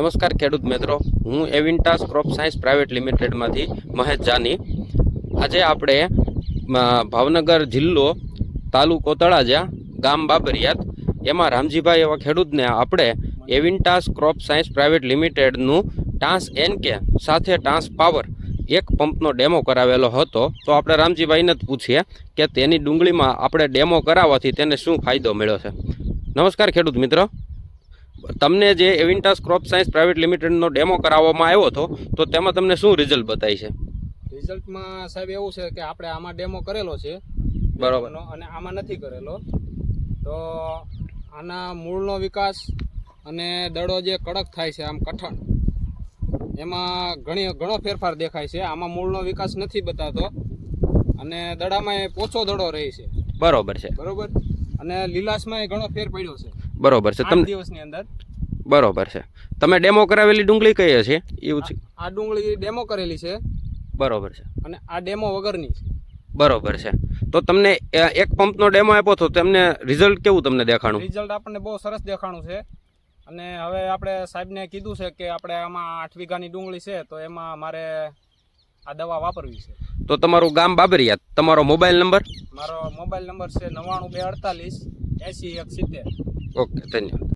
નમસ્કાર ખેડૂત મિત્રો, હું એવિન્ટાસ ક્રોપ સાયન્સ પ્રાઇવેટ લિમિટેડમાંથી મહેશ જાની. આજે આપણે ભાવનગર જિલ્લો, તાલુકો તળાજા, ગામ બાબરિયાત, એમાં રામજીભાઈ એવા ખેડૂતને આપણે એવિન્ટાસ ક્રોપ સાયન્સ પ્રાઇવેટ લિમિટેડનું ટાંસ એનકે સાથે ટાંસ પાવર એક પંપનો ડેમો કરાવેલો હતો. તો આપણે રામજીભાઈને જ પૂછીએ કે તેની ડુંગળીમાં આપણે ડેમો કરાવવાથી તેને શું ફાયદો મળ્યો છે. નમસ્કાર ખેડૂત મિત્રો, તમને જે એવિન્ટાસ ક્રોપ સાયન્સ પ્રાઇવેટ લિમિટેડનો ડેમો કરાવવામાં આવ્યો હતો તો તેમાં તમને શું રિઝલ્ટ બતાવી છે? રિઝલ્ટમાં સાહેબ એવું છે કે આપણે આમાં ડેમો કરેલો છે બરાબર, અને આમાં નથી કરેલો. તો આના મૂળનો વિકાસ અને દડો જે કડક થાય છે, આમ કઠણ, એમાં ઘણો ફેરફાર દેખાય છે. આમાં મૂળનો વિકાસ નથી બતાતો અને દડામાં પોચો દડો રહે છે. બરોબર છે. બરોબર. અને લીલાશમાં ઘણો ફેર પડ્યો છે. બરોબર છે. 8 દિવસની અંદર. બરોબર છે. તમે ડેમો કરાવેલી ડુંગળી કઈ છે? એવું છે. આ ડુંગળી ડેમો કરેલી છે. બરોબર છે. અને આ ડેમો વગરની છે. બરોબર છે. તો તમને એક પંપનો ડેમો આપ્યો તો તમને રિઝલ્ટ કેવું તમને દેખાણું? રિઝલ્ટ આપણને બહુ સરસ દેખાણું છે. અને હવે આપણે સાહેબને કીધું છે કે આપણે આમાં 8 વીઘાની ડુંગળી છે, તો એમાં મારે આ દવા વાપરવી છે. તો તમારું ગામ બાબરિયાત, તમારો મોબાઈલ નંબર? મારો મોબાઈલ નંબર છે 99248 80 170. ઓકે, ધન્યવાદ.